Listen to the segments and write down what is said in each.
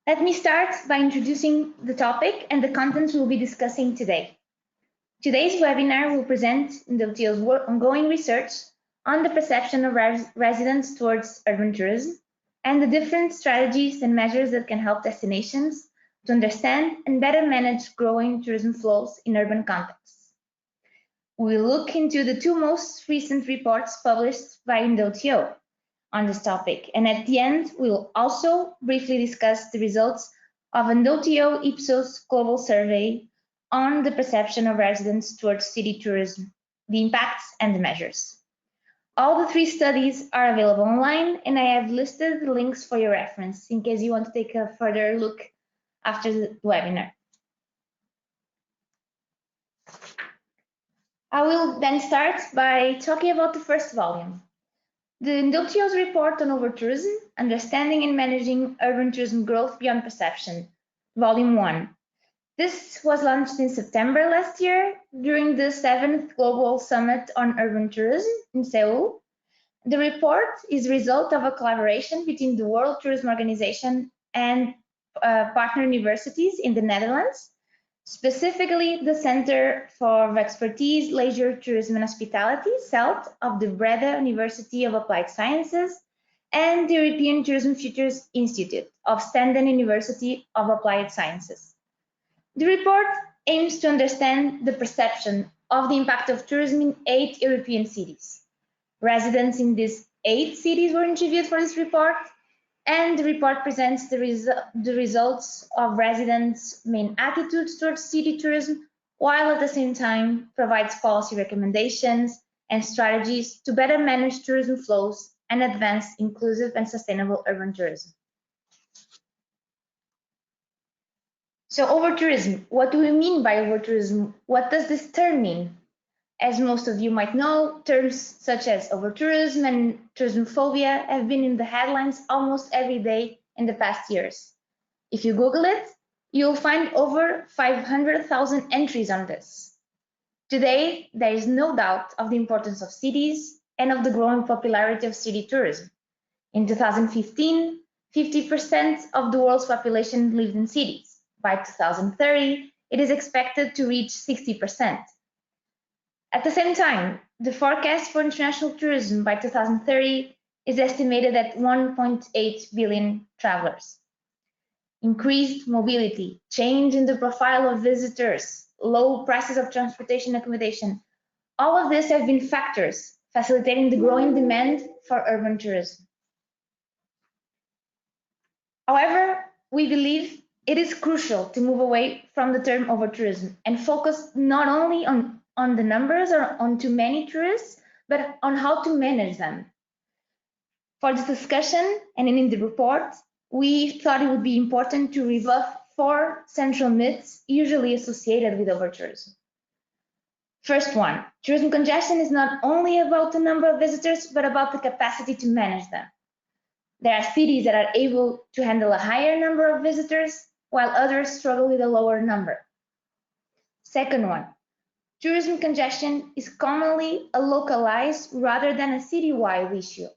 Let me start by introducing the topic and the contents we'll be discussing today. Today's webinar will present UNWTO's ongoing research on the perception of residents towards urban tourism and the different strategies and measures that can help destinations to understand and better manage growing tourism flows in urban contexts. We'll look into the two most recent reports published by UNWTO on this topic, and at the end, we'll also briefly discuss the results of UNWTO Ipsos global survey on the perception of residents towards city tourism, the impacts and the measures. All the three studies are available online, and I have listed the links for your reference in case you want to take a further look after the webinar. I will then start by talking about the first volume. The UNWTO's report on Overtourism, Understanding and Managing Urban Tourism Growth Beyond Perception, Volume 1. This was launched in September last year during the 7th Global Summit on Urban Tourism in Seoul. The report is a result of a collaboration between the World Tourism Organization and partner universities in the Netherlands, specifically the Center for Expertise, Leisure, Tourism and Hospitality, CELT, of the Breda University of Applied Sciences, and the European Tourism Futures Institute of Standen University of Applied Sciences. The report aims to understand the perception of the impact of tourism in 8 European cities. Residents in these 8 cities were interviewed for this report, and the report presents the results of residents' main attitudes towards city tourism, while at the same time provides policy recommendations and strategies to better manage tourism flows and advance inclusive and sustainable urban tourism. So, overtourism, what do we mean by overtourism? What does this term mean? As most of you might know, terms such as overtourism and tourism phobia have been in the headlines almost every day in the past years. If you Google it, you'll find over 500,000 entries on this. Today, there is no doubt of the importance of cities and of the growing popularity of city tourism. In 2015, 50% of the world's population lived in cities. By 2030, it is expected to reach 60%. At the same time, the forecast for international tourism by 2030 is estimated at 1.8 billion travelers. Increased mobility, change in the profile of visitors, low prices of transportation and accommodation, all of this have been factors facilitating the growing demand for urban tourism. However, we believe it is crucial to move away from the term overtourism and focus not only on the numbers or on too many tourists, but on how to manage them. For this discussion and in the report, we thought it would be important to rebuff 4 central myths usually associated with overtourism. First one, tourism congestion is not only about the number of visitors, but about the capacity to manage them. There are cities that are able to handle a higher number of visitors, while others struggle with a lower number. Second one, tourism congestion is commonly a localized rather than a citywide issue.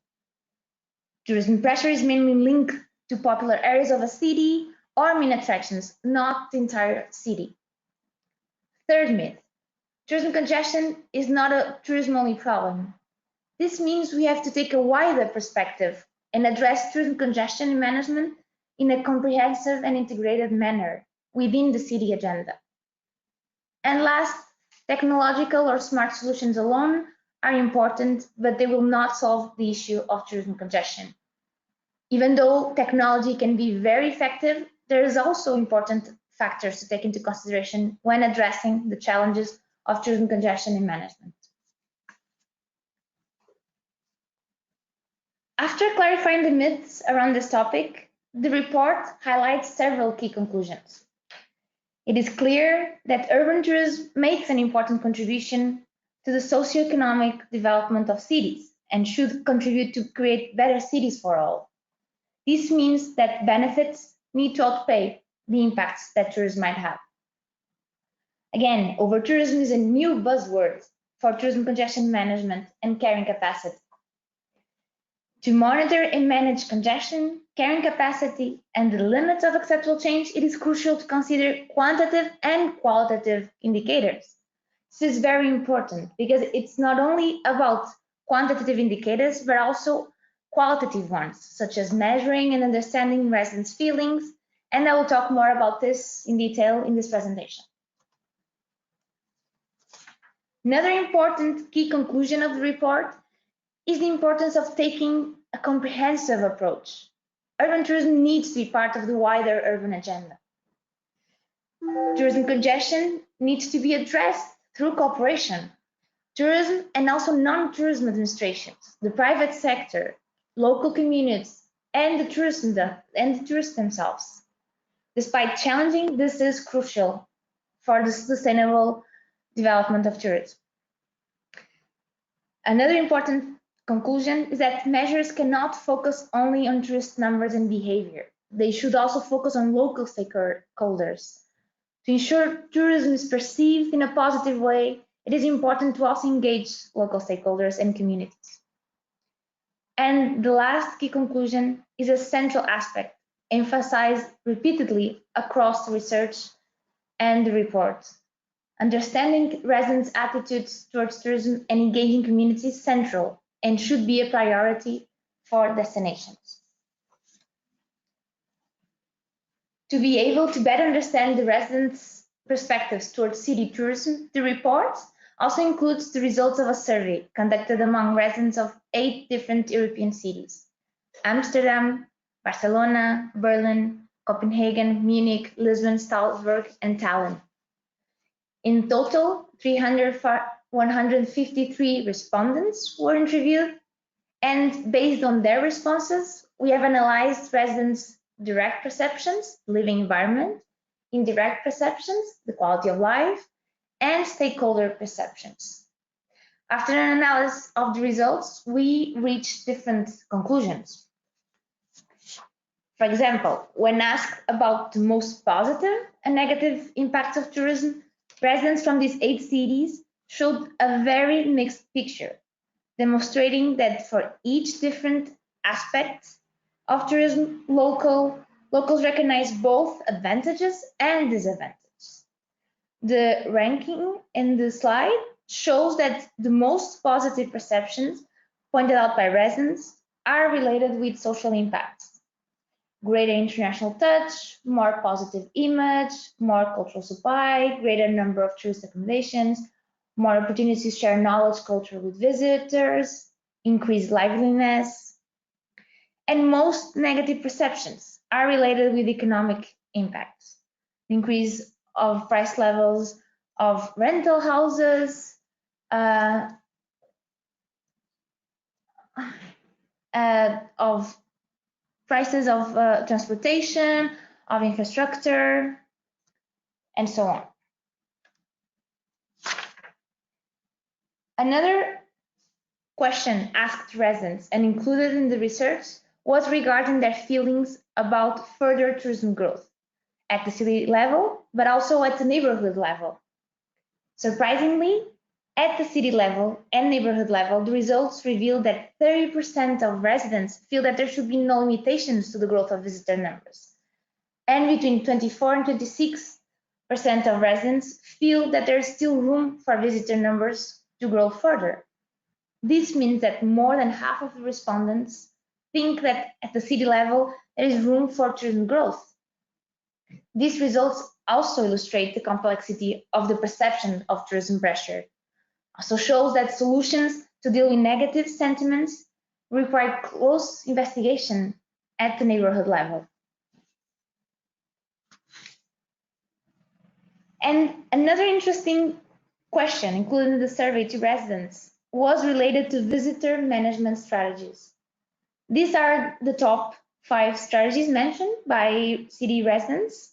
Tourism pressure is mainly linked to popular areas of a city or main attractions, not the entire city. Third myth, tourism congestion is not a tourism-only problem. This means we have to take a wider perspective and address tourism congestion management in a comprehensive and integrated manner within the city agenda. And last, technological or smart solutions alone are important, but they will not solve the issue of tourism congestion. Even though technology can be very effective, there is also important factors to take into consideration when addressing the challenges of tourism congestion and management. After clarifying the myths around this topic, the report highlights several key conclusions. It is clear that urban tourism makes an important contribution to the socioeconomic development of cities and should contribute to create better cities for all. This means that benefits need to outweigh the impacts that tourism might have. Again, overtourism is a new buzzword for tourism congestion management and carrying capacity. To monitor and manage congestion, carrying capacity, and the limits of acceptable change, it is crucial to consider quantitative and qualitative indicators. This is very important because it's not only about quantitative indicators, but also qualitative ones, such as measuring and understanding residents' feelings. And I will talk more about this in detail in this presentation. Another important key conclusion of the report is the importance of taking a comprehensive approach. Urban tourism needs to be part of the wider urban agenda. Tourism congestion needs to be addressed through cooperation. Tourism and also non-tourism administrations, the private sector, local communities, and the tourists themselves. Despite challenging, this is crucial for the sustainable development of tourism. Another important conclusion is that measures cannot focus only on tourist numbers and behavior. They should also focus on local stakeholders. To ensure tourism is perceived in a positive way, it is important to also engage local stakeholders and communities. And the last key conclusion is a central aspect, emphasized repeatedly across the research and the report. Understanding residents' attitudes towards tourism and engaging communities is central and should be a priority for destinations. To be able to better understand the residents' perspectives towards city tourism, the report also includes the results of a survey conducted among residents of 8 different European cities: Amsterdam, Barcelona, Berlin, Copenhagen, Munich, Lisbon, Strasbourg, and Tallinn. In total, 153 respondents were interviewed, and based on their responses, we have analyzed residents' direct perceptions, living environment, indirect perceptions, the quality of life, and stakeholder perceptions. After an analysis of the results, we reached different conclusions. For example, when asked about the most positive and negative impacts of tourism, residents from these 8 cities showed a very mixed picture, demonstrating that for each different aspect of tourism, locals recognize both advantages and disadvantages. The ranking in the slide shows that the most positive perceptions pointed out by residents are related with social impacts: greater international touch, more positive image, more cultural supply, greater number of tourist accommodations, more opportunities to share knowledge culture with visitors, increased liveliness. And most negative perceptions are related with economic impacts: increase of price levels of rental houses, of prices of transportation, of infrastructure, and so on. Another question asked residents and included in the research was regarding their feelings about further tourism growth at the city level, but also at the neighborhood level. Surprisingly, at the city level and neighborhood level, the results revealed that 30% of residents feel that there should be no limitations to the growth of visitor numbers. And between 24 and 26% of residents feel that there is still room for visitor numbers to grow further. This means that more than half of the respondents think that at the city level there is room for tourism growth. These results also illustrate the complexity of the perception of tourism pressure. Also shows that solutions to deal with negative sentiments require close investigation at the neighborhood level. And another interesting question included in the survey to residents was related to visitor management strategies. These are the top 5 strategies mentioned by city residents: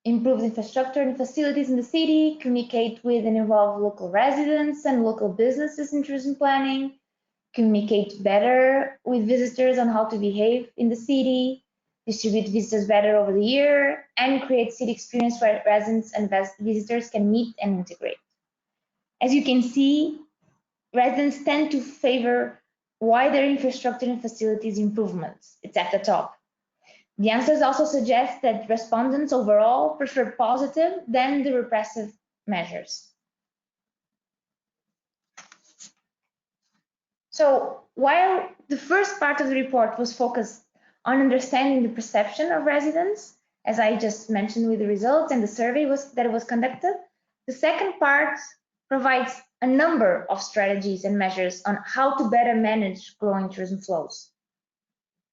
improve infrastructure and facilities in the city, communicate with and involve local residents and local businesses in tourism planning, communicate better with visitors on how to behave in the city, distribute visitors better over the year, and create city experience where residents and visitors can meet and integrate. As you can see, residents tend to favor wider infrastructure and facilities improvements. It's at the top. The answers also suggest that respondents overall prefer positive than the repressive measures. So while the first part of the report was focused on understanding the perception of residents, as I just mentioned with the results and the survey that was conducted, the second part provides a number of strategies and measures on how to better manage growing tourism flows.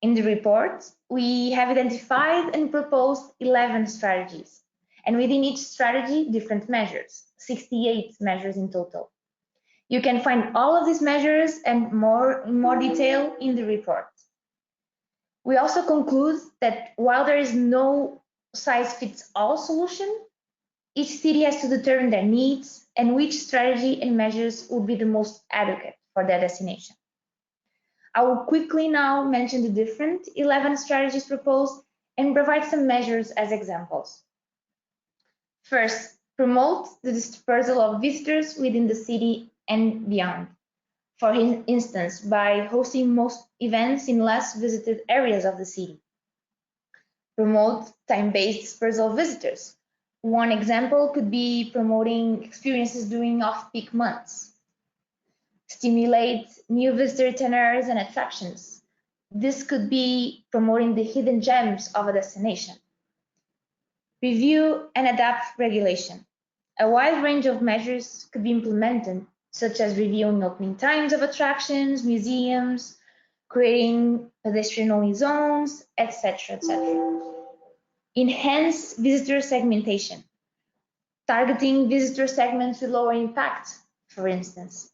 In the report, we have identified and proposed 11 strategies, and within each strategy, different measures, 68 measures in total. You can find all of these measures and in more detail in the report. We also conclude that while there is no size-fits-all solution, each city has to determine their needs and which strategy and measures would be the most adequate for their destination. I will quickly now mention the different 11 strategies proposed and provide some measures as examples. First, promote the dispersal of visitors within the city and beyond. For instance, by hosting most events in less visited areas of the city. Promote time-based dispersal of visitors. One example could be promoting experiences during off-peak months. Stimulate new visitor itineraries and attractions. This could be promoting the hidden gems of a destination. Review and adapt regulation. A wide range of measures could be implemented, such as reviewing opening times of attractions, museums, creating pedestrian-only zones, etc., etc. Enhance visitor segmentation, targeting visitor segments with lower impact, for instance.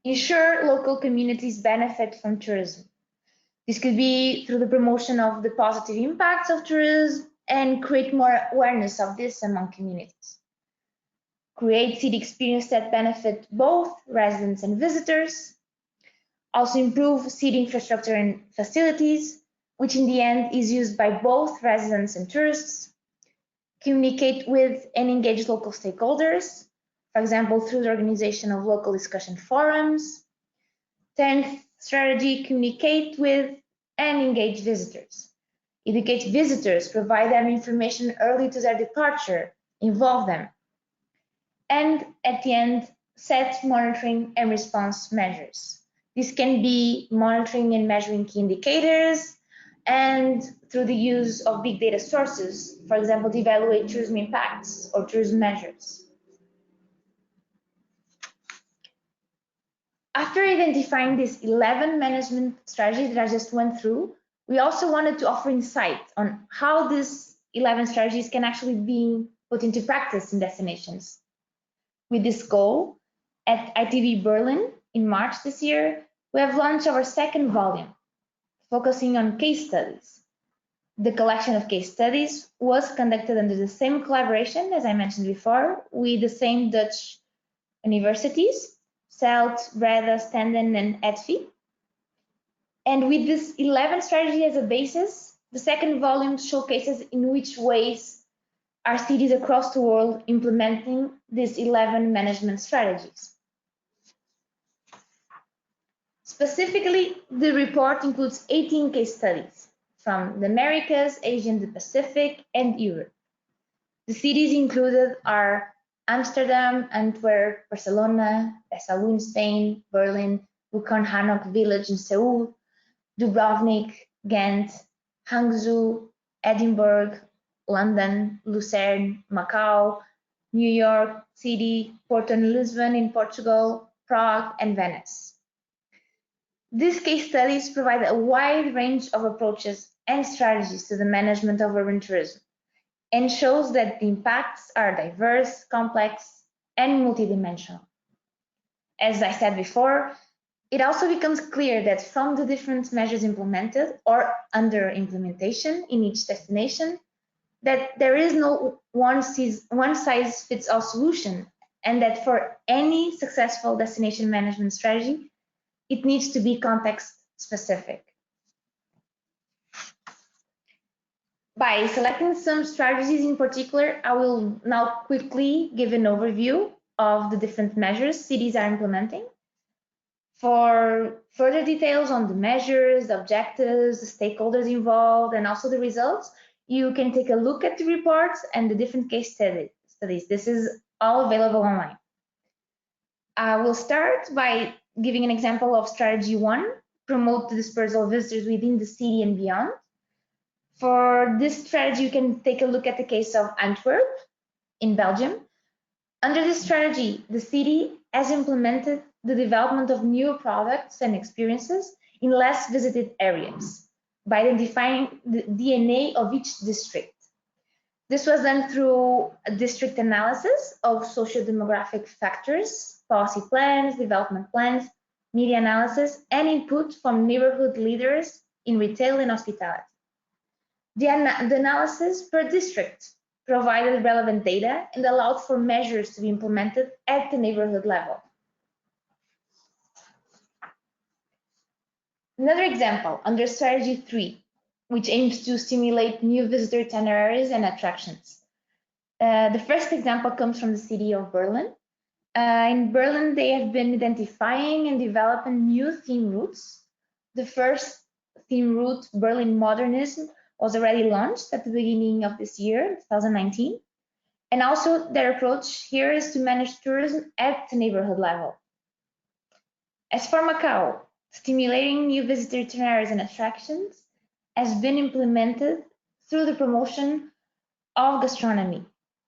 Ensure local communities benefit from tourism. This could be through the promotion of the positive impacts of tourism and create more awareness of this among communities. Create city experience that benefit both residents and visitors. Also improve city infrastructure and facilities, which in the end is used by both residents and tourists. Communicate with and engage local stakeholders, for example, through the organization of local discussion forums. 10th strategy, communicate with and engage visitors. Educate visitors, provide them information early to their departure, involve them. And at the end, set monitoring and response measures. This can be monitoring and measuring key indicators and through the use of big data sources, for example, to evaluate tourism impacts or tourism measures. After identifying these 11 management strategies that I just went through, we also wanted to offer insight on how these 11 strategies can actually be put into practice in destinations. With this goal, at ITV Berlin in March this year, we have launched our second volume, focusing on case studies. The collection of case studies was conducted under the same collaboration, as I mentioned before, with the same Dutch universities, Celt, Breda, Stenden, and EDFI. And with this 11 strategy as a basis, the second volume showcases in which ways are cities across the world implementing these 11 management strategies. Specifically, the report includes 18 case studies from the Americas, Asia, the Pacific, and Europe. The cities included are Amsterdam, Antwerp, Barcelona, Passau in Spain, Berlin, Buchan-Hanok Village in Seoul, Dubrovnik, Ghent, Hangzhou, Edinburgh, London, Lucerne, Macau, New York City, Porto and Lisbon in Portugal, Prague, and Venice. These case studies provide a wide range of approaches and strategies to the management of urban tourism, and shows that the impacts are diverse, complex, and multidimensional. As I said before, it also becomes clear that from the different measures implemented or under implementation in each destination, that there is no one-size-fits-all solution, and that for any successful destination management strategy, it needs to be context-specific. By selecting some strategies in particular, I will now quickly give an overview of the different measures cities are implementing. For further details on the measures, the objectives, the stakeholders involved, and also the results, you can take a look at the reports and the different case studies. This is all available online. I will start by giving an example of strategy 1, promote the dispersal of visitors within the city and beyond. For this strategy, you can take a look at the case of Antwerp in Belgium. Under this strategy, the city has implemented the development of new products and experiences in less visited areas by identifying the DNA of each district. This was done through a district analysis of socio-demographic factors, policy plans, development plans, media analysis, and input from neighborhood leaders in retail and hospitality. The analysis per district provided relevant data and allowed for measures to be implemented at the neighborhood level. Another example under strategy 3, which aims to stimulate new visitor itineraries and attractions. The first example comes from the city of Berlin. In Berlin, they have been identifying and developing new theme routes. The first theme route, Berlin Modernism, was already launched at the beginning of this year, 2019. And also their approach here is to manage tourism at the neighborhood level. As for Macau, stimulating new visitor itineraries and attractions has been implemented through the promotion of gastronomy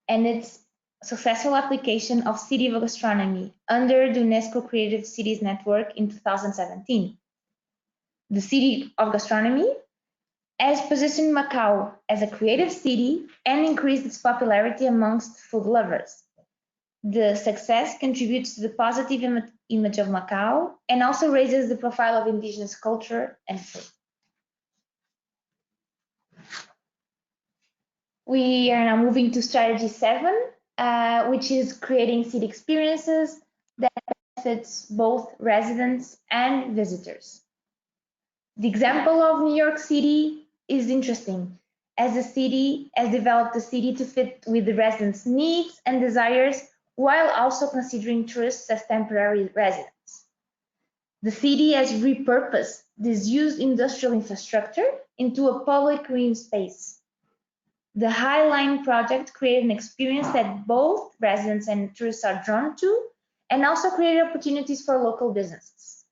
and its successful application of City of Gastronomy under the UNESCO Creative Cities Network in 2017. The City of Gastronomy has positioned Macau as a creative city and increased its popularity amongst food lovers. The success contributes to the positive image of Macau and also raises the profile of indigenous culture and food. We are now moving to strategy 7, which is creating city experiences that benefits both residents and visitors. The example of New York City is interesting, as the city has developed the city to fit with the residents' needs and desires while also considering tourists as temporary residents. The city has repurposed disused industrial infrastructure into a public green space. The High Line project created an experience that both residents and tourists are drawn to, and also created opportunities for local businesses.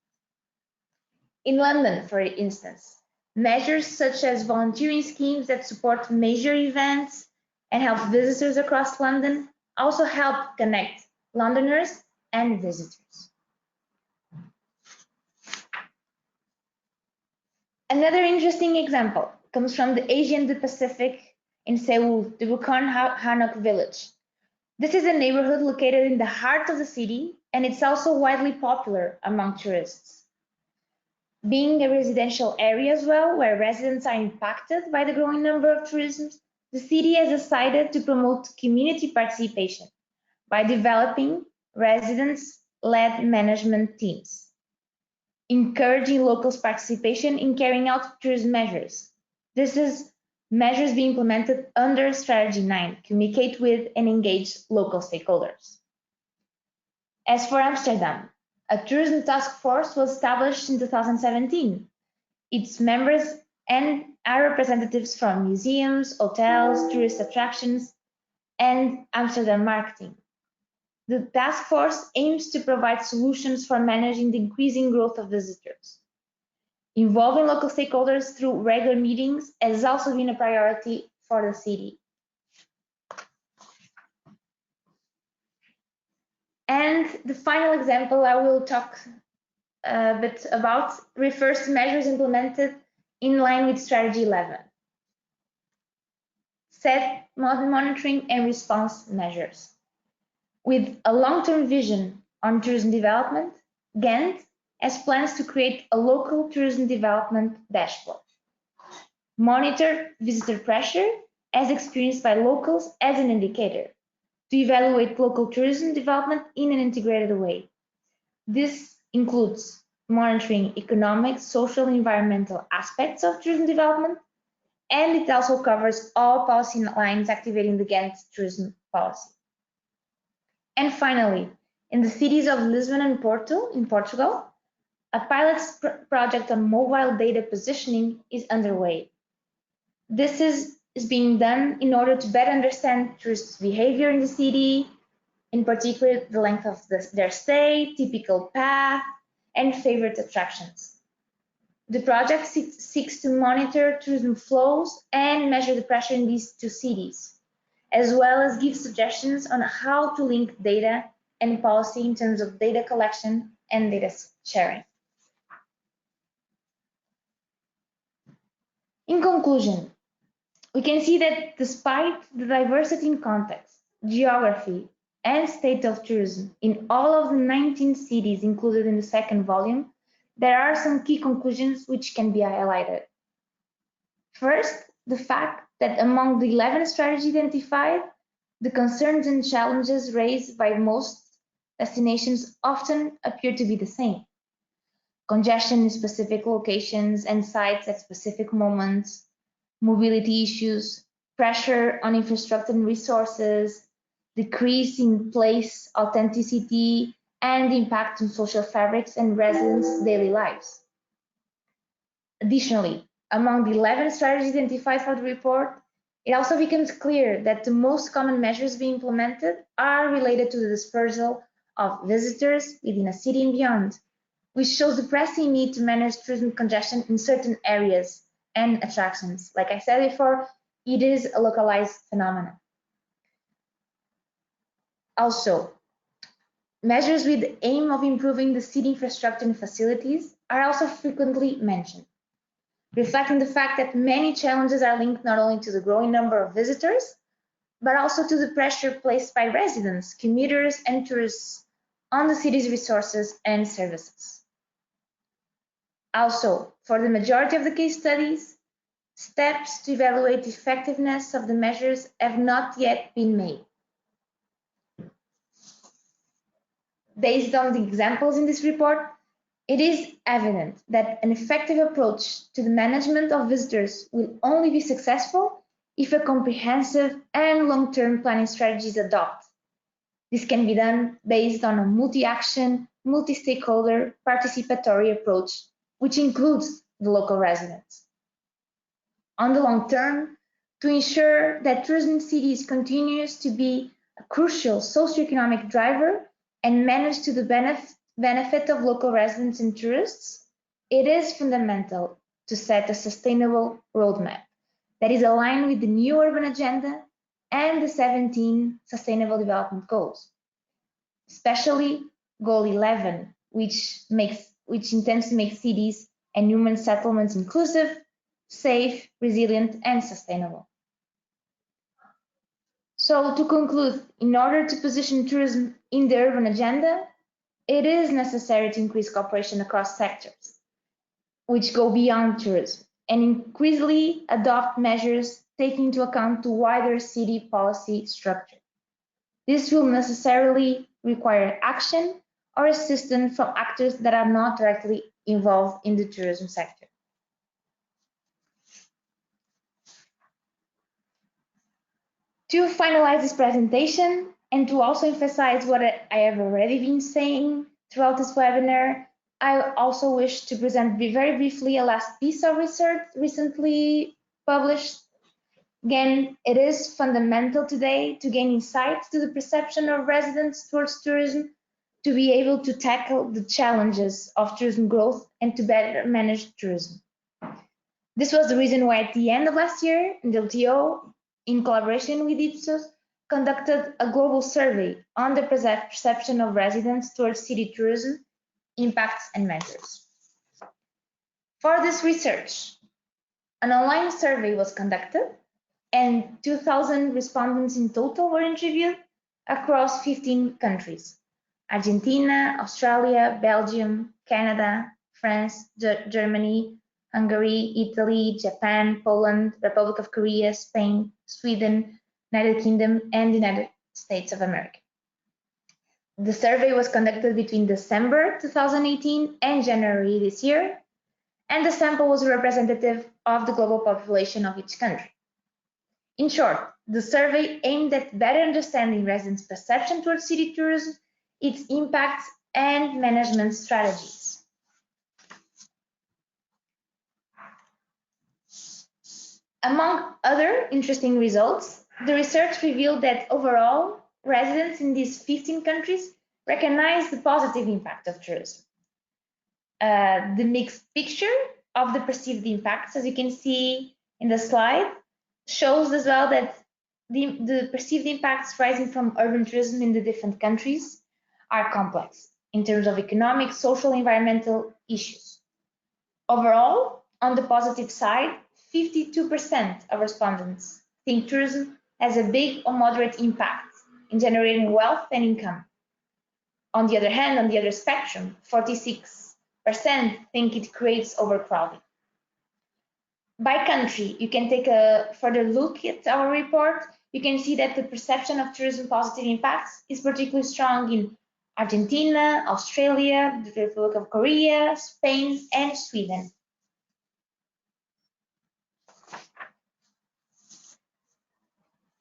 In London, for instance, measures such as volunteering schemes that support major events and help visitors across London also help connect Londoners and visitors. Another interesting example comes from the Asia and the Pacific in Seoul, the Bukhan Hanok village. This is a neighborhood located in the heart of the city, and it's also widely popular among tourists. Being a residential area as well, where residents are impacted by the growing number of tourism, the city has decided to promote community participation by developing residents-led management teams, encouraging locals' participation in carrying out tourism measures. This is measures being implemented under Strategy 9, communicate with and engage local stakeholders. As for Amsterdam, a tourism task force was established in 2017. Its members are representatives from museums, hotels, tourist attractions, and Amsterdam marketing. The task force aims to provide solutions for managing the increasing growth of visitors. Involving local stakeholders through regular meetings has also been a priority for the city. And the final example I will talk a bit about refers to measures implemented in line with Strategy 11. Set monitoring and response measures. With a long-term vision on tourism development, Ghent has plans to create a local tourism development dashboard. Monitor visitor pressure as experienced by locals as an indicator to evaluate local tourism development in an integrated way. This includes monitoring economic, social, and environmental aspects of tourism development, and it also covers all policy lines activating the Ghent tourism policy. And finally, in the cities of Lisbon and Porto in Portugal, a pilot project on mobile data positioning is underway. This is being done in order to better understand tourists' behavior in the city, in particular the length of their stay, typical path, and favorite attractions. The project seeks to monitor tourism flows and measure the pressure in these two cities, as well as give suggestions on how to link data and policy in terms of data collection and data sharing. In conclusion, we can see that despite the diversity in context, geography, and state of tourism in all of the 19 cities included in the second volume, there are some key conclusions which can be highlighted. First, the fact that among the 11 strategies identified, the concerns and challenges raised by most destinations often appear to be the same. Congestion in specific locations and sites at specific moments, mobility issues, pressure on infrastructure and resources, decrease in place authenticity, and impact on social fabrics and residents' daily lives. Additionally, among the 11 strategies identified for the report, it also becomes clear that the most common measures being implemented are related to the dispersal of visitors within a city and beyond, which shows the pressing need to manage tourism congestion in certain areas and attractions. Like I said before, it is a localized phenomenon. Also, measures with the aim of improving the city infrastructure and facilities are also frequently mentioned, reflecting the fact that many challenges are linked not only to the growing number of visitors, but also to the pressure placed by residents, commuters, and tourists on the city's resources and services. Also, for the majority of the case studies, steps to evaluate the effectiveness of the measures have not yet been made. Based on the examples in this report, it is evident that an effective approach to the management of visitors will only be successful if a comprehensive and long-term planning strategy is adopted. This can be done based on a multi-action, multi-stakeholder, participatory approach, which includes the local residents. On the long term, to ensure that tourism in cities continues to be a crucial socioeconomic driver and managed to the benefit of local residents and tourists, it is fundamental to set a sustainable roadmap that is aligned with the new urban agenda and the 17 Sustainable Development Goals, especially Goal 11, which intends to make cities and human settlements inclusive, safe, resilient, and sustainable. So to conclude, in order to position tourism in the urban agenda, it is necessary to increase cooperation across sectors, which go beyond tourism, and increasingly adopt measures taking into account the wider city policy structure. This will necessarily require action or assistance from actors that are not directly involved in the tourism sector. To finalize this presentation and to also emphasize what I have already been saying throughout this webinar, I also wish to present very briefly a last piece of research recently published. Again, it is fundamental today to gain insights to the perception of residents towards tourism, to be able to tackle the challenges of tourism growth and to better manage tourism. This was the reason why at the end of last year, UNWTO, in collaboration with Ipsos, conducted a global survey on the perception of residents towards city tourism, impacts and measures. For this research, an online survey was conducted and 2,000 respondents in total were interviewed across 15 countries: Argentina, Australia, Belgium, Canada, France, Germany, Hungary, Italy, Japan, Poland, Republic of Korea, Spain, Sweden, United Kingdom, and the United States of America. The survey was conducted between December 2018 and January this year, and the sample was representative of the global population of each country. In short, the survey aimed at better understanding residents' perception towards city tourism, its impacts, and management strategies. Among other interesting results, the research revealed that overall, residents in these 15 countries recognize the positive impact of tourism. The mixed picture of the perceived impacts, as you can see in the slide, shows as well that the perceived impacts rising from urban tourism in the different countries are complex in terms of economic, social, environmental issues. Overall, on the positive side, 52% of respondents think tourism has a big or moderate impact in generating wealth and income. On the other hand, on the other spectrum, 46% think it creates overcrowding. By country, you can take a further look at our report. You can see that the perception of tourism positive impacts is particularly strong in Argentina, Australia, the Republic of Korea, Spain, and Sweden.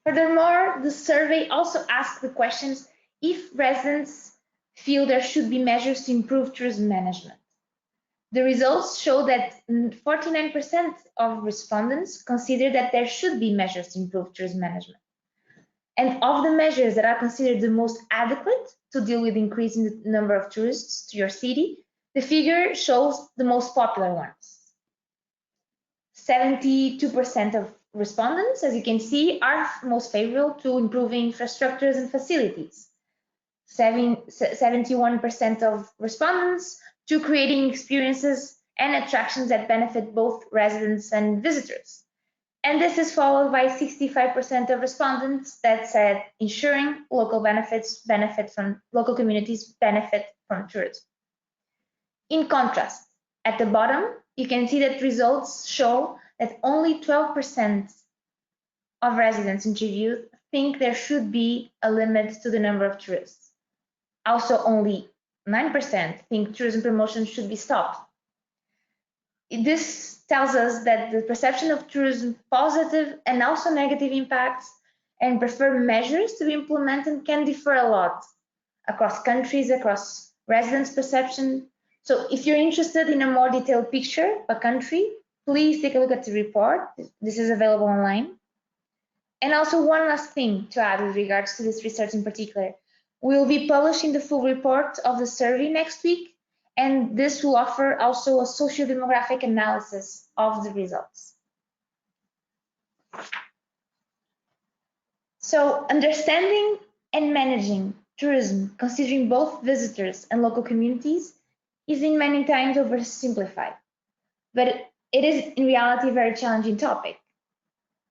Furthermore, the survey also asked the questions if residents feel there should be measures to improve tourism management. The results show that 49% of respondents consider that there should be measures to improve tourism management. And of the measures that are considered the most adequate to deal with increasing the number of tourists to your city, the figure shows the most popular ones. 72% of respondents, as you can see, are most favorable to improving infrastructures and facilities. 71% of respondents to creating experiences and attractions that benefit both residents and visitors. And this is followed by 65% of respondents that said ensuring local communities benefit from tourism. In contrast, at the bottom, you can see that results show that only 12% of residents interviewed think there should be a limit to the number of tourists. Also, only 9% think tourism promotion should be stopped. This tells us that the perception of tourism positive and also negative impacts and preferred measures to be implemented can differ a lot across countries, across residents' perception. So if you're interested in a more detailed picture per country, please take a look at the report. This is available online. And also one last thing to add with regards to this research in particular. We'll be publishing the full report of the survey next week, and this will offer also a socio-demographic analysis of the results. So understanding and managing tourism, considering both visitors and local communities, is in many times oversimplified, but it is in reality a very challenging topic.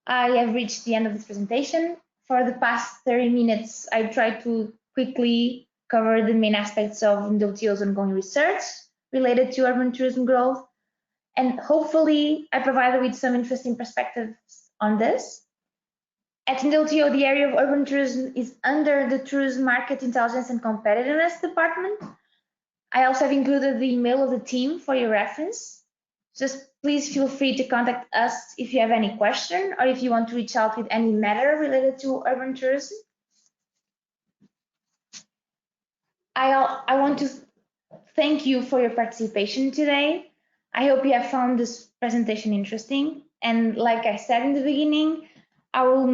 I have reached the end of this presentation. For the past 30 minutes, I tried to quickly cover the main aspects of UNWTO's ongoing research related to urban tourism growth, and hopefully I provided with some interesting perspectives on this. At UNWTO, the area of urban tourism is under the Tourism Market Intelligence and Competitiveness Department. I also have included the email of the team for your reference. Just please feel free to contact us if you have any question or if you want to reach out with any matter related to urban tourism. I want to thank you for your participation today. I hope you have found this presentation interesting. And like I said in the beginning, I will